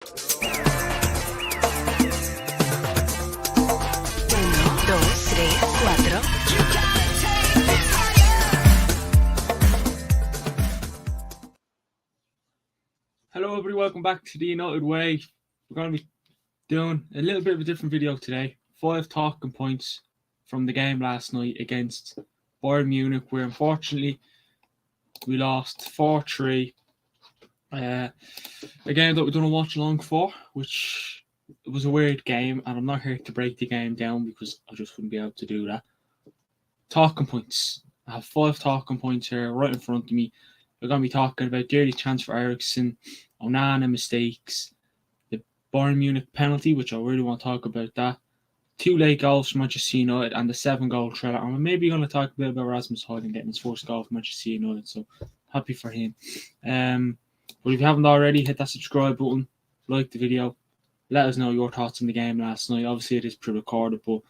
Dos, tres, cuatro. Hello everybody, welcome back to the United Way. We're going to be doing a little bit of a different video today. 5 talking points from the game last night against Bayern Munich, where unfortunately we lost 4-3. A game that we don't watch along for, which was a weird game, and I'm not here to break the game down because I just wouldn't be able to do that. Talking points. I have 5 talking points here right in front of me. We're going to be talking about dirty chance for Eriksen, Onana mistakes, the Bayern Munich penalty, which I really want to talk about that, 2 late goals from Manchester United, and the 7-goal thriller. And we're maybe going to talk a bit about Rasmus Højlund getting his first goal for Manchester United, so happy for him. But if you haven't already, hit that subscribe button, like the video, let us know your thoughts on the game last night. Obviously it is pre-recorded, but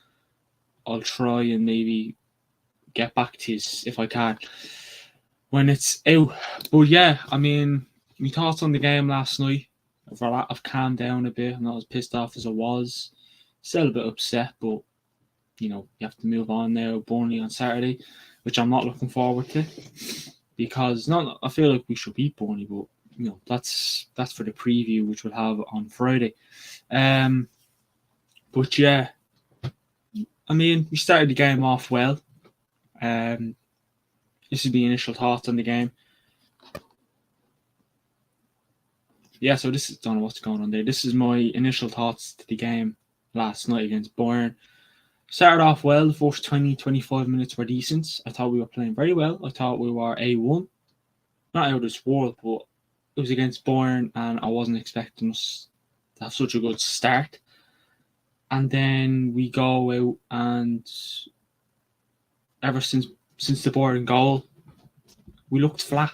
I'll try and maybe get back to you if I can when it's out. But yeah, I mean, my thoughts on the game last night, I've calmed down a bit. I'm not as pissed off as I was. Still a bit upset, but you know, you have to move on now. Burnley on Saturday, which I'm not looking forward to, because I feel like we should beat Burnley, but you know, that's for the preview, which we'll have on Friday. But yeah, I mean, we started the game off well. This is the initial thoughts on the game. Yeah, so this is, don't know what's going on there. This is my initial thoughts to the game last night against Bayern. Started off well. The first 20-25 minutes were decent. I thought we were playing very well. I thought we were A1. Not out of this world, but it was against Bayern and I wasn't expecting us to have such a good start. And then we go out, and ever since the Bayern goal, we looked flat.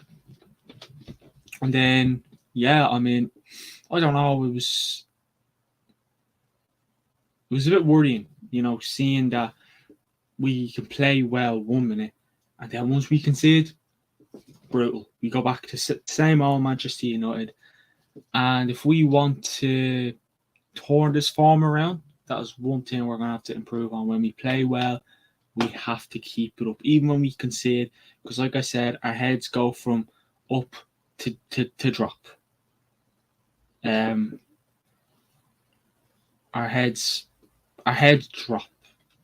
And then, yeah, I mean, I don't know, it was a bit worrying, you know, seeing that we can play well 1 minute, and then once we concede, brutal. We go back to same old Manchester United. And if we want to turn this form around, that is one thing we're going to have to improve on. When we play well, we have to keep it up, even when we concede, because like I said, our heads go from up to drop. Our heads drop,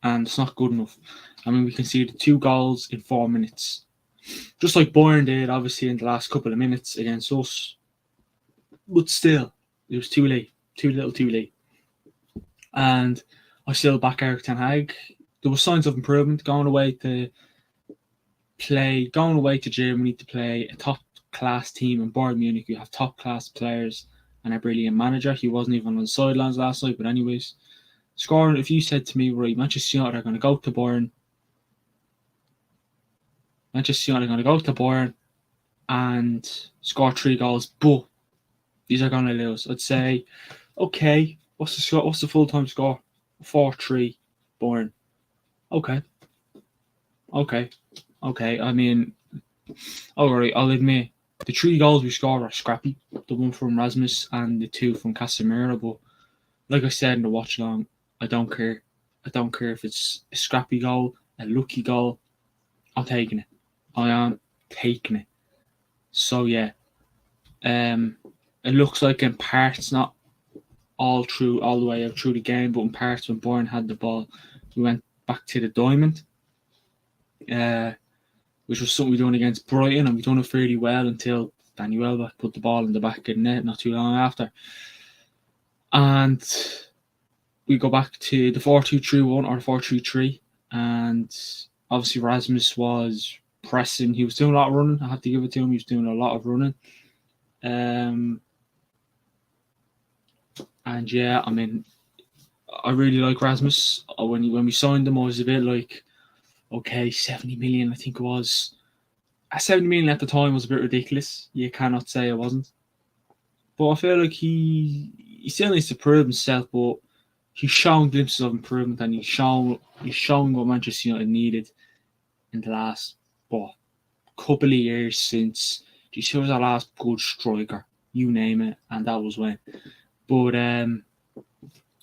and it's not good enough. I mean, we conceded 2 goals in 4 minutes, just like Bayern did, obviously, in the last couple of minutes against us. But still, it was too late, too late. And I still back Erik ten Hag. There were signs of improvement. Going away to Germany to play a top-class team in Bayern Munich. You have top-class players and a brilliant manager. He wasn't even on the sidelines last night, but anyways, scoring. If you said to me, right, Manchester United are going to go to Bayern, and score 3 goals, but these are going to lose, I'd say, okay, what's the score? What's the full-time score? 4-3 Bayern. Okay. I mean, alright, I'll admit the 3 goals we scored are scrappy. The one from Rasmus and the 2 from Casemiro. But like I said in the watch along, I don't care. I don't care if it's a scrappy goal, a lucky goal. I'm taking it. I am taking it. So yeah, it looks like in parts, not all the way out through the game, but in parts when Bayern had the ball, we went back to the diamond, which was something we done against Brighton, and we done it fairly well until Danny Welbeck put the ball in the back of the net not too long after. And we go back to the 4-2-3-1 or 4-3-3, and obviously Rasmus was pressing. He was doing a lot of running. I have to give it to him. He was doing a lot of running. And yeah, I mean, I really like Rasmus. When we signed him, I was a bit like, okay, 70 million, I think it was. 70 million at the time was a bit ridiculous. You cannot say it wasn't. But I feel like he still needs to prove himself, but he's shown glimpses of improvement, and he's shown what Manchester United needed in the last couple of years since. He was our last good striker, you name it, and that was when. But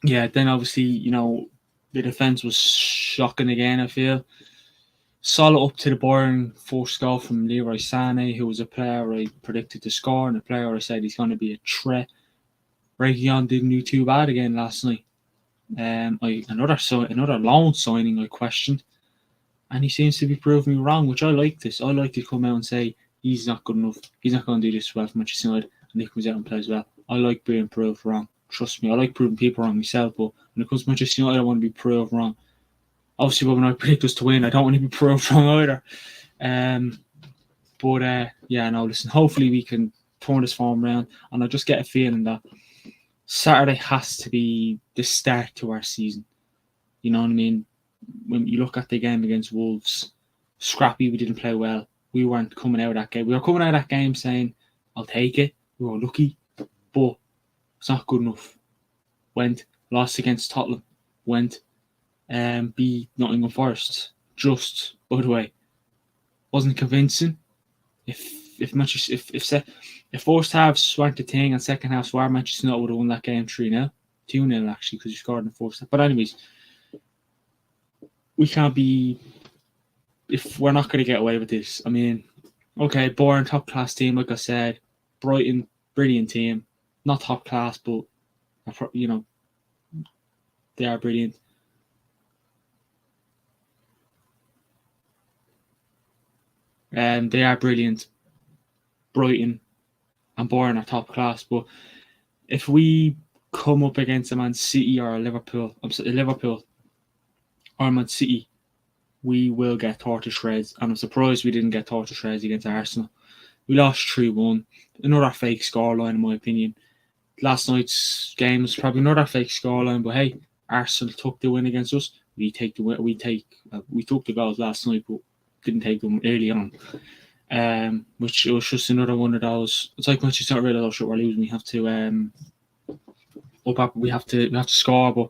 yeah, then obviously, the defence was shocking again, I feel. Solid up to the Bayern first goal from Leroy Sané, who was a player I predicted to score and a player I said he's going to be a threat. Reguilon didn't do too bad again last night. Another loan signing I questioned, and he seems to be proving me wrong, which I like this. I like to come out and say he's not good enough. He's not going to do this well for Manchester United, and he comes out and plays well. I like being proved wrong. Trust me, I like proving people wrong myself, but when it comes to Manchester United, I want to be proved wrong. Obviously, when I predict us to win, I don't want to be proved wrong either. Listen, hopefully we can turn this form around, and I just get a feeling that Saturday has to be the start to our season. You know what I mean? When you look at the game against Wolves, scrappy, we didn't play well. We weren't coming out of that game. We were coming out of that game saying, I'll take it. We were lucky, but it's not good enough. Lost against Tottenham. Beat Nottingham Forest. Just, by the way, wasn't convincing. If first halves weren't the thing and second halves were, Manchester United would have won that game 3-0. 2-0 actually, because you scored in the first half. But anyways, we can't be, if we're not going to get away with this. I mean, okay, Bayern, top class team, like I said. Brighton, brilliant team. Not top class, but they are brilliant. They are brilliant. Brighton and Bayern are top class, but if we come up against a Man City or a Liverpool or Man City, we will get torn to shreds. And I'm surprised we didn't get torn to shreds against Arsenal. We lost 3-1. Another fake scoreline, in my opinion. Last night's game was probably another fake scoreline, but hey, Arsenal took the win against us. We took the goals last night, but didn't take them early on. Which was just another one of those. It's like once you start really shit we're losing, we have to we have to score. But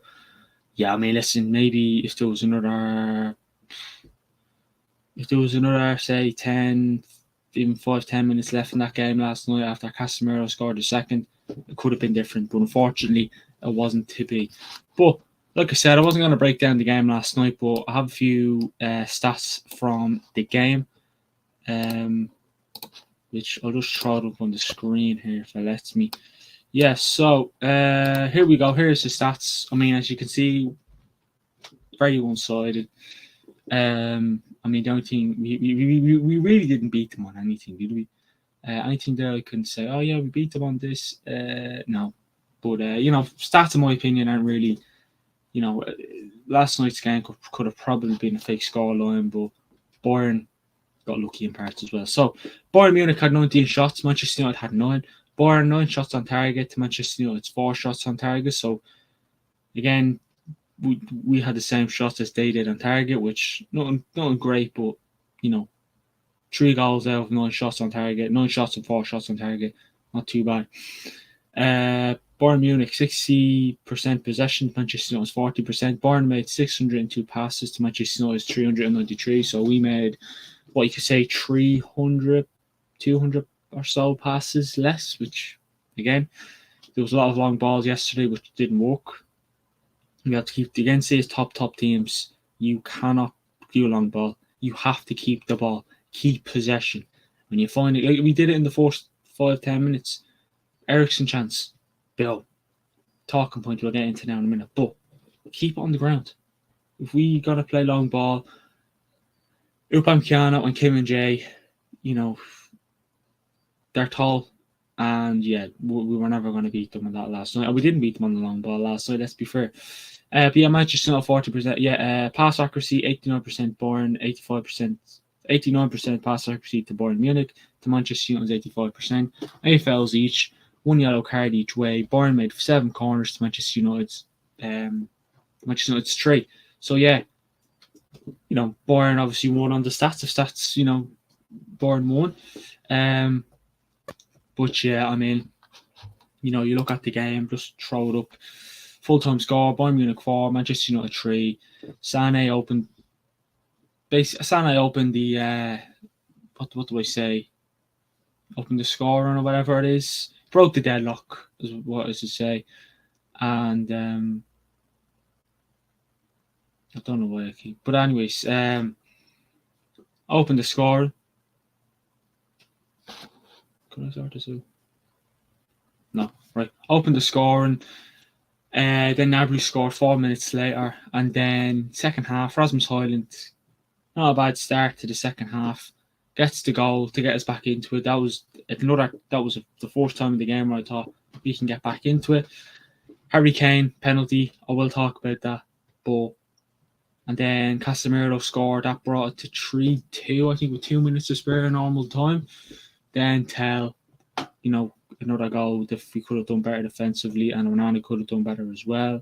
yeah, I mean, listen, maybe if there was another say 10, even 5-10 minutes left in that game last night after Casemiro scored the second, it could have been different. But unfortunately, it wasn't to be. But like I said, I wasn't going to break down the game last night, but I have a few stats from the game. Which I'll just throw it up on the screen here if it lets me. Yeah, so here we go. Here's the stats. I mean, as you can see, very one-sided. I mean, the only thing we really didn't beat them on anything, did we? Anything there I can say, oh yeah, we beat them on this. No, but stats in my opinion aren't really. Last night's game could have probably been a fake scoreline, but Bayern got lucky in parts as well. So Bayern Munich had 19 shots, Manchester United had 9. Bayern 9 shots on target to Manchester United's 4 shots on target. So again, we had the same shots as they did on target, which nothing great, but 3 goals out of 9 shots on target, 9 shots and 4 shots on target, not too bad. Bayern Munich 60% possession, Manchester United's 40%. Bayern made 602 passes to Manchester United's 393. So we made what you could say 200 or so passes less, which again, there was a lot of long balls yesterday which didn't work. You have to keep against these top teams. You cannot do a long ball. You have to keep the ball, keep possession. When you find it, like we did it in the first 5-10 minutes. Eriksen chance, Bill, talking point we'll get into now in a minute, but keep it on the ground. If we gotta play long ball, Upamecano and Kim and Jay, they're tall, and yeah, we were never going to beat them on that last night. And we didn't beat them on the long ball last night, let's be fair. But yeah, Manchester United 40%. Yeah, pass accuracy 89% Bayern, 89% pass accuracy to Bayern Munich. To Manchester United's 85%. 8 fouls each, 1 yellow card each way. Bayern made 7 corners to Manchester United's 3. So yeah, Bayern obviously won on the stats. If stats, Bayern won. But yeah, I mean, you look at the game, just throw it up. Full-time score, Bayern Munich 4, Manchester United 3. Sané opened the what do I say? Opened the scoring or whatever it is. broke the deadlock, is what I should say. And I don't know why I keep. But anyways, opened the score. Could I start this out? No, right. Opened the scoring. Then Nabry scored 4 minutes later, and then second half, Rasmus Højlund, not a bad start to the second half. Gets the goal to get us back into it. That was the first time in the game where I thought we can get back into it. Harry Kane penalty. I will talk about that, and then Casemiro scored. That brought it to 3-2. I think with 2 minutes to spare normal time. Then Tell, another goal that we could have done better defensively, and Onana could have done better as well.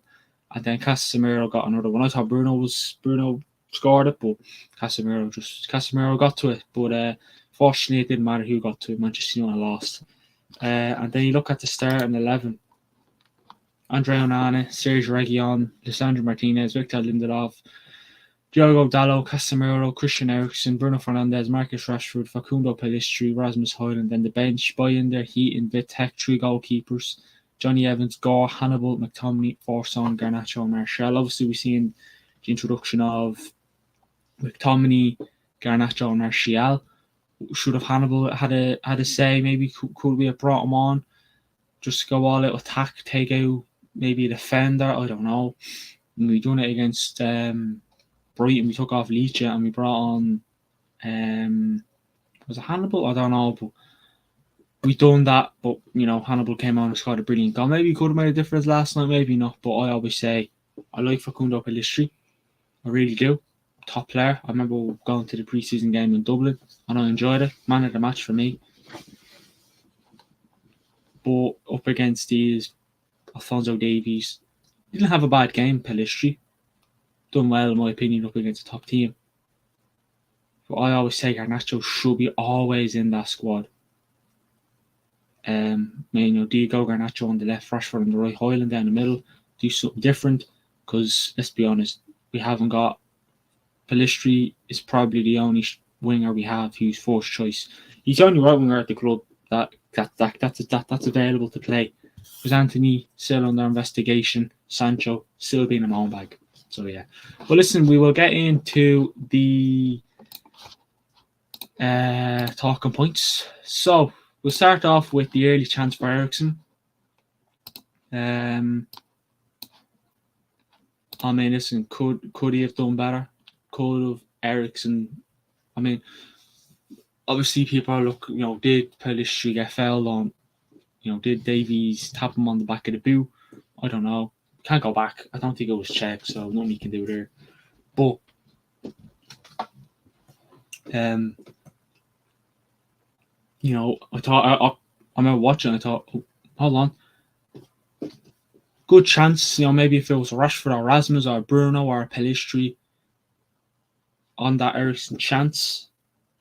And then Casemiro got another one. I thought Bruno scored it, but Casemiro got to it. But fortunately, it didn't matter who got to it. Manchester United lost. And then you look at the starting 11. Andre Onana, Serge Reguilon, Lisandro Martinez, Victor Lindelof, Diogo Dalot, Casemiro, Christian Eriksen, Bruno Fernandes, Marcus Rashford, Facundo Pellistri, Rasmus Højlund, then the bench, Bayern, Heat and Vitek, 3 goalkeepers, Johnny Evans, Gore, Hannibal, McTominay, Forson, Garnacho, and Martial. Obviously, we've seen the introduction of McTominay, Garnacho, and Martial. Should have Hannibal had a say? Maybe could we have brought him on? Just go all out attack, take out maybe a defender. I don't know. We done it against Brighton. We took off Leach and we brought on was it Hannibal? I don't know, but we done that. But Hannibal came on and scored a brilliant goal. Maybe he could have made a difference last night, maybe not. But I always say I like Facundo Pellistri. I really do. Top player. I remember going to the pre-season game in Dublin and I enjoyed it. Man of the match for me. But up against these Alphonso Davies, didn't have a bad game. Pellistri done well in my opinion up against a top team. But I always say Garnacho should be always in that squad. Diego Garnacho on the left, Rashford on the right, Højlund down the middle. Do something different because let's be honest, we haven't got. Pellistri is probably the only winger we have who's first choice. He's the only right winger at the club that's available to play. Because Anthony still under investigation, Sancho still being a own bag. So yeah. Well, listen, we will get into the talking points. So we'll start off with the early chance for Eriksen. Listen, could he have done better? Could have Eriksen? Obviously people are looking, did Pellistri get fouled on? Did Davies tap him on the back of the boot? I don't know. Can't go back. I don't think it was checked, so nothing you can do there. But I thought I remember watching. I thought, hold on, good chance. Maybe if it was Rashford or Rasmus or Bruno or Pellistri on that Eriksen chance,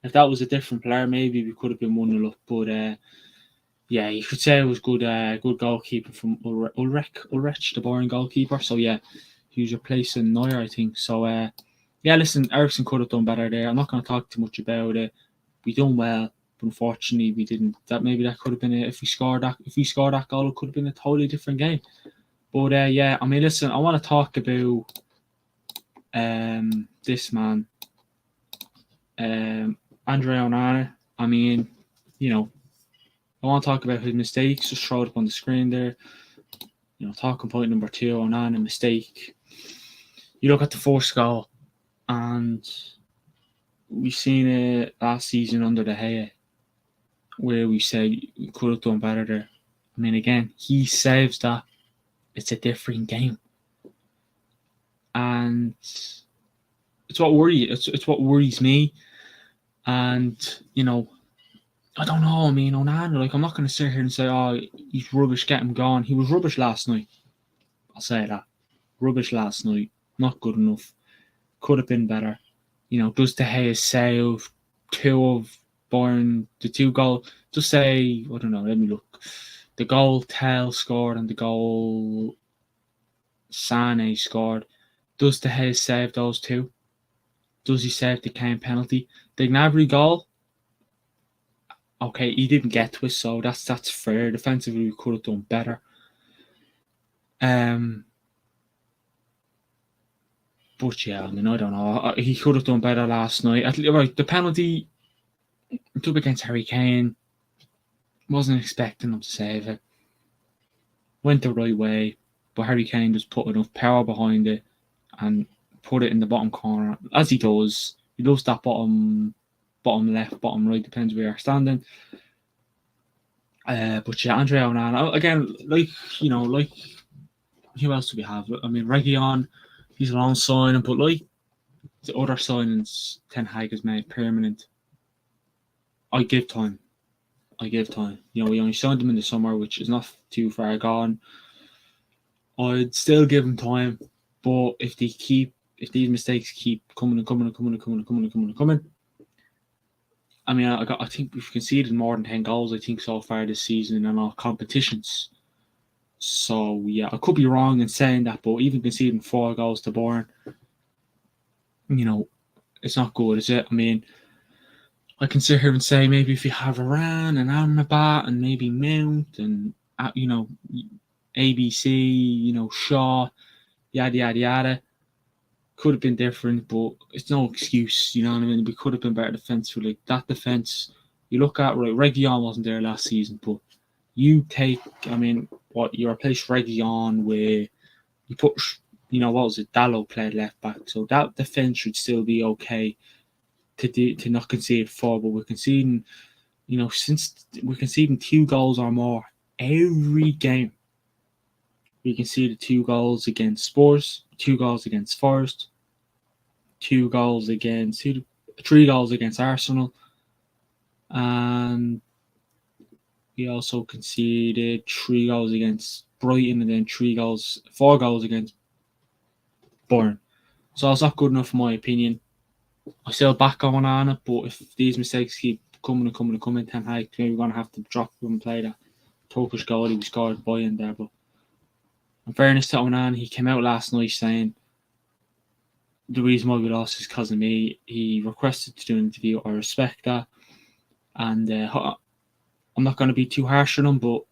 if that was a different player, maybe we could have been 1-0 up. But yeah, you could say it was good goalkeeping from Ulrich, the Bayern goalkeeper. So yeah, he was replacing Neuer, I think. So yeah, listen, Eriksen could have done better there. I'm not going to talk too much about it. We done well, but unfortunately we didn't. That could have been it. If we scored that goal, it could have been a totally different game. But yeah, listen, I want to talk about this man, Andre Onana. I want to talk about his mistakes. Just throw it up on the screen there. Talking point number 2, Onana mistake. You look at the first goal, and we've seen it last season under De Gea, where we say we could have done better there. Again, he saves that. It's a different game, and it's what worries me. And I don't know. Onana, I'm not going to sit here and say, oh, he's rubbish, get him gone. He was rubbish last night. I'll say that. Rubbish last night. Not good enough. Could have been better. Does De Gea save 2 of Bayern, the 2 goal? Just say, I don't know, let me look. The goal Tell scored and the goal Sane scored. Does De Gea save those 2? Does he save the Kane penalty? The Gnabry goal, Okay, he didn't get to it, so that's fair. Defensively, we could have done better. But yeah, I mean, I don't know. He could have done better last night. Right, the penalty up against Harry Kane, wasn't expecting him to save it. Went the right way, but Harry Kane just put enough power behind it and put it in the bottom corner, as he does. He loves that bottom left, bottom right, depends where you're standing. But yeah, Andre Onana again, like who else do we have? I mean, Reguilon, he's a long signing, but like the other signings Ten Hag has made permanent, I give time. We only signed him in the summer, which is not too far gone. I'd still give him time, but if these mistakes keep coming, I mean, I think we've conceded more than 10 goals, I think, so far this season in all competitions. So, yeah, I could be wrong in saying that, but even conceding 4 goals to Bayern, it's not good, is it? I mean, I can sit here and say maybe if you have Varane and Amrabat and maybe Mount and, ABC, Shaw, yada, yada, yada, could have been different, but it's no excuse, you know what I mean? We could have been better defensively. That defence, you look at, right, Reguilon wasn't there last season, but you replace Reguilon with, you put, what was it, Dallo played left back, so that defence should still be okay to not concede 4, but we're conceding, since we're conceding 2 goals or more every game. We conceded 2 goals against Spurs, 2 goals against Forest, 3 goals against Arsenal, and we also conceded 3 goals against Brighton, and then 4 goals against Bayern. So it's not good enough, in my opinion. I still back on it, but if these mistakes keep coming, Ten Hag, maybe we're going to have to drop him and play that Turkish goalie we scored Bayern there. But in fairness to Onana, he came out last night saying the reason why we lost is because of me. He requested to do an interview. I respect that. And I'm not going to be too harsh on him, but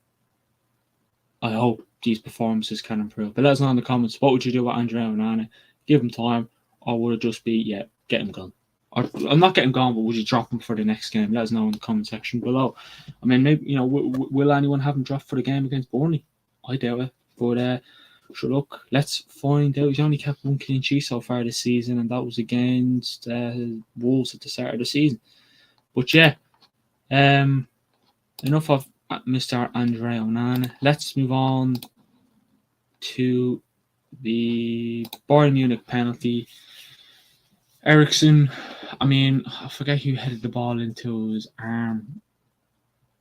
I hope these performances can improve. But let us know in the comments, what would you do with Andre Onana? Give him time, or would it just be, get him gone? Or, I'm not getting gone, but would you drop him for the next game? Let us know in the comment section below. I mean, maybe, will anyone have him dropped for the game against Burnley? I doubt it. But sure, look, let's find out. He's only kept 1 clean sheet so far this season, and that was against Wolves at the start of the season. But yeah, enough of Mr. Andre Onana. Let's move on to the Bayern Munich penalty. Eriksen, I mean, I forget who headed the ball into his arm,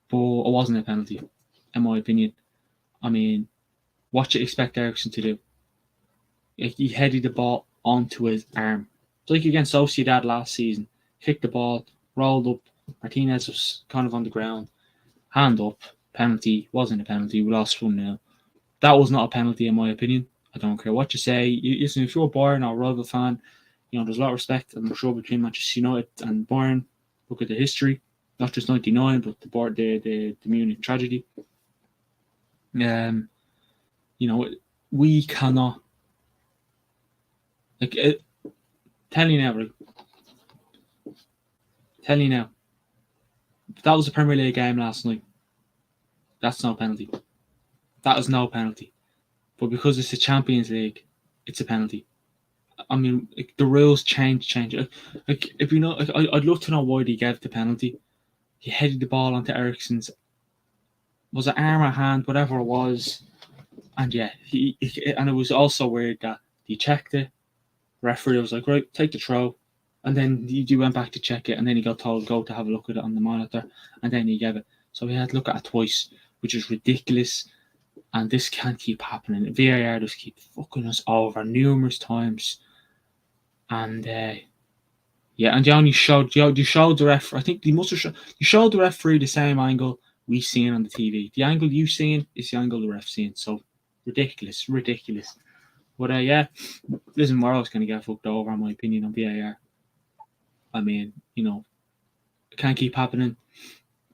but it wasn't a penalty, in my opinion. I mean, what do you expect Eriksen to do? He headed the ball onto his arm. It's like against Sociedad last season. Kicked the ball, rolled up. Martinez was kind of on the ground. Hand up. Penalty. Wasn't a penalty. We lost 1-0. That was not a penalty, in my opinion. I don't care what you say. Listen, if you're a Bayern or a rival fan, there's a lot of respect, I'm sure, between Manchester United and Bayern. Look at the history. Not just 99, but the Munich tragedy. We cannot. Tell you now. If that was a Premier League game last night, that's no penalty. That is no penalty. But because it's a Champions League, it's a penalty. I mean, the rules change. If you know, I'd love to know why they gave the penalty. He headed the ball onto Eriksen's, was it arm or hand, whatever it was, and yeah, and it was also weird that he checked it. Referee was like, right, take the throw, and then he went back to check it, and then he got told go to have a look at it on the monitor, and then he gave it. So he had to look at it twice, which is ridiculous. And this can't keep happening. VAR just keep fucking us over numerous times. And and you only showed the referee. I think you showed the referee the same angle we seen on the TV. The angle you seen is the angle the ref seen. So ridiculous. But listen, we're always going to get fucked over, in my opinion, on VAR. I mean, it can't keep happening.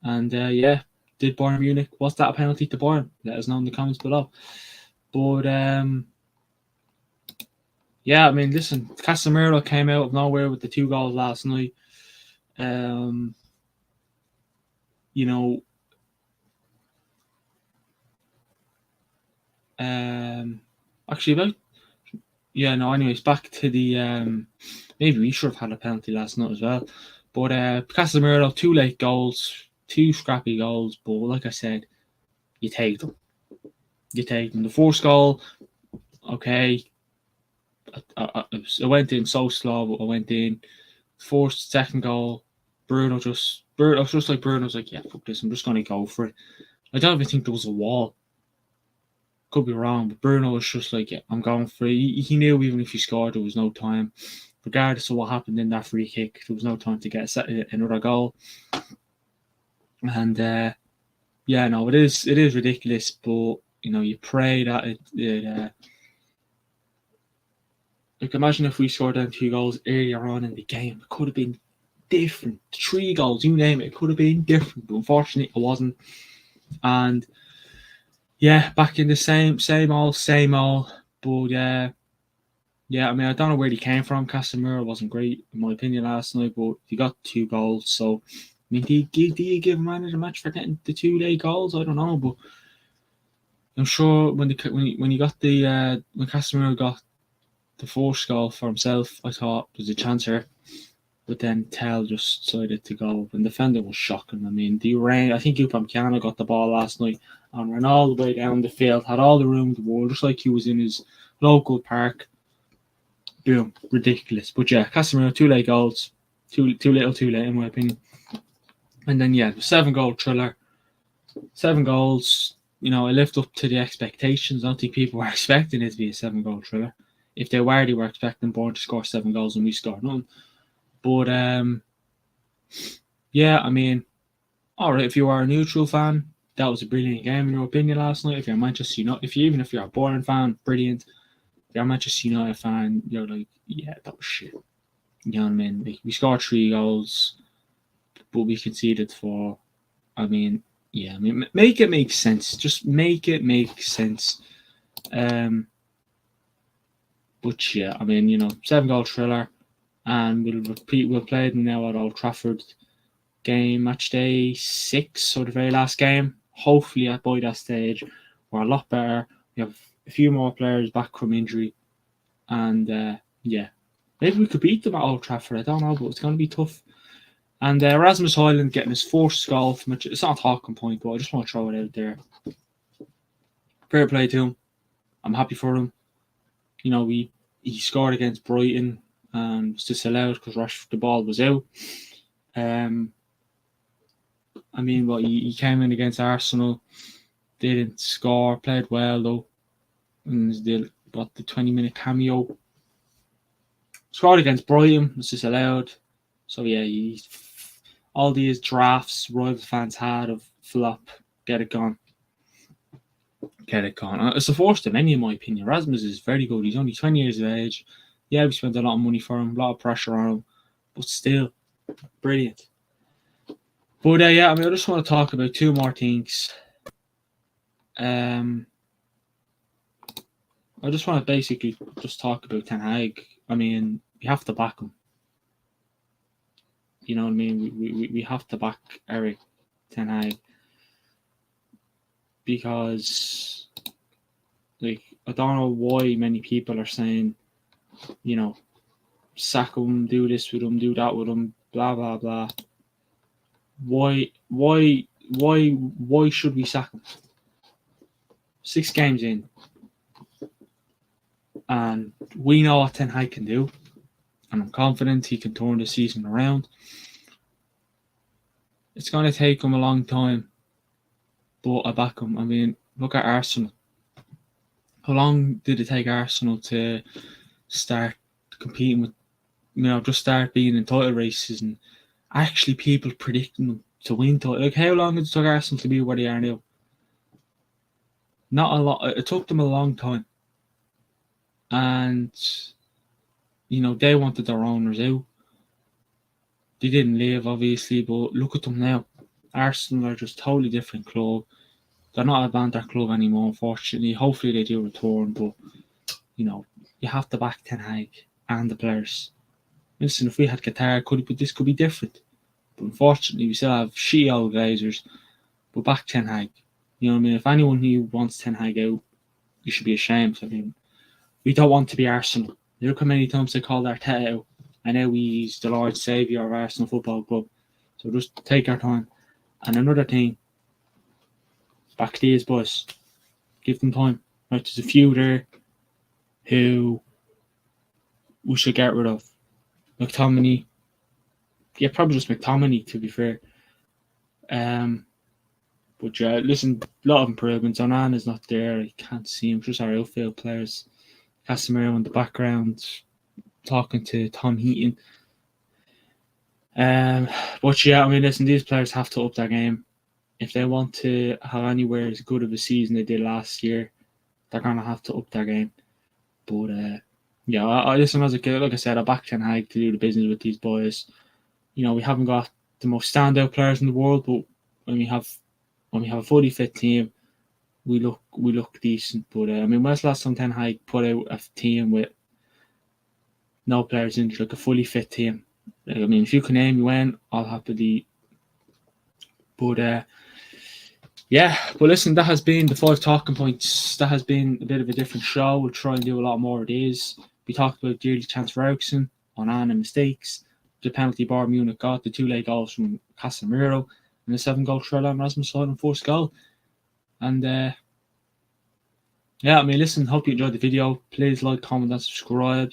And did Bayern Munich, was that a penalty to Bayern? Let us know in the comments below. But I mean, listen, Casemiro came out of nowhere with the 2 goals last night. You know, actually, anyways, back to the maybe we should have had a penalty last night as well. But Casemiro, 2 late goals, 2 scrappy goals. But like I said, you take them. You take them. The first goal, okay, I went in so slow, but I went in. First, second goal, Bruno's like, yeah, fuck this, I'm just going to go for it. I don't even think there was a wall. Could be wrong, but Bruno was just like, yeah, I'm going for it. He knew even if he scored, there was no time. Regardless of what happened in that free kick, there was no time to get another goal. And it is ridiculous, but you pray that it like, imagine if we scored down 2 goals earlier on in the game. It could have been different. 3 goals, you name it. It could have been different, but unfortunately, it wasn't. And back in the same old. But I mean, I don't know where he came from. Casemiro wasn't great, in my opinion, last night, but he got 2 goals. So, I mean, do you give a man of the match for getting the 2 late goals? I don't know, but I'm sure when Casemiro got the first goal for himself, I thought there's a chance here. But then Tell just decided to go. And the defender was shocking. I mean, I think Upamecano got the ball last night and ran all the way down the field, had all the room in the world, just like he was in his local park. Boom. Ridiculous. But yeah, Casemiro, 2 late goals. Too little, too late, in my opinion. And then, the 7-goal thriller. 7 goals. It lived up to the expectations. I don't think people were expecting it to be a 7-goal thriller. If they were expecting Bayern to score 7 goals and we scored none. But I mean, all right. If you are a neutral fan, that was a brilliant game in your opinion last night. If you're Manchester United, even if you're a Bayern fan, brilliant. If you're a Manchester United fan, you're like, yeah, that was shit. You know what I mean? Like, we scored 3 goals, but we conceded 4. I mean, make it make sense. Just make it make sense. But yeah, I mean, 7-goal thriller. And we'll play them now at Old Trafford. Match day 6, so the very last game. Hopefully, by that stage, we're a lot better. We have a few more players back from injury. And maybe we could beat them at Old Trafford. I don't know, but it's going to be tough. And Rasmus Højlund getting his first goal from it. It's not a talking point, but I just want to throw it out there. Fair play to him. I'm happy for him. He scored against Brighton and was disallowed because the ball was out. I mean, he came in against Arsenal, didn't score, played well though, and got the 20-minute cameo. Scored against Brighton, was disallowed. So all these drafts rival fans had of flop, get it gone. It's the first of many, in my opinion. Rasmus is very good. He's only 20 years of age. Yeah, we spent a lot of money for him, a lot of pressure on him, but still, brilliant. But I mean, I just want to talk about 2 more things. I just want to basically just talk about Ten Hag. I mean, we have to back him. You know what I mean? We have to back Eric Ten Hag because, like, I don't know why many people are saying, sack him, do this with him, do that with him, blah blah blah. Why should we sack him? 6 games in, and we know what Ten Hag can do, and I'm confident he can turn the season around. It's going to take him a long time, but I back him. I mean, look at Arsenal. How long did it take Arsenal to start competing with, just start being in title races and actually people predicting them to win title? Like, how long did it take Arsenal to be where they are now? Not a lot. It took them a long time. And, they wanted their owners out. They didn't leave, obviously, but look at them now. Arsenal are just a totally different club. They're not a Banter club anymore, unfortunately. Hopefully they do return, but you have to back Ten Hag and the players. Listen, if we had Qatar, this could be different. But unfortunately, we still have shitty old Glazers. But back Ten Hag. You know what I mean? If anyone who wants Ten Hag out, you should be ashamed. I mean, we don't want to be Arsenal. Look how many times they called Arteta out. I know he's the Lord Saviour of Arsenal Football Club. So just take our time. And another thing, back to these boys. Give them time. Right, there's a few there who we should get rid of. McTominay. Yeah, probably just McTominay, to be fair. But yeah, listen, a lot of improvements. Onana's not there. I can't see him. Just our outfield players. Casemiro in the background, talking to Tom Heaton. But yeah, I mean, listen, these players have to up their game. If they want to have anywhere as good of a season they did last year, they're going to have to up their game. But yeah, I listen, as a kid, like I said, I back Ten Hag to do the business with these boys. We haven't got the most standout players in the world, but when we have a fully fit team, we look decent. But I mean, when's the last time Ten Hag put out a team with no players injured, like a fully fit team? I mean, if you can name me when, I'll happily. But yeah, but listen, that has been the 5 talking points. That has been a bit of a different show. We'll try and do a lot more of these. We talked about Dearly Chance for Eriksen, Onana mistakes, the penalty Bayern Munich got, the 2 late goals from Casemiro, and the 7-goal Trellan Rasmus on first goal. And yeah, I mean, listen, hope you enjoyed the video. Please like, comment, and subscribe.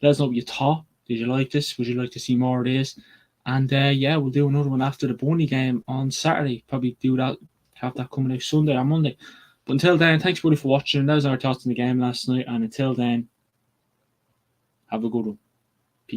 Let us know what you thought. Did you like this? Would you like to see more of this? And yeah, we'll do another one after the Burnley game on Saturday. Probably do that, have that coming out Sunday or Monday. But until then, thanks, buddy, for watching. That was our thoughts on the game last night. And until then, have a good one.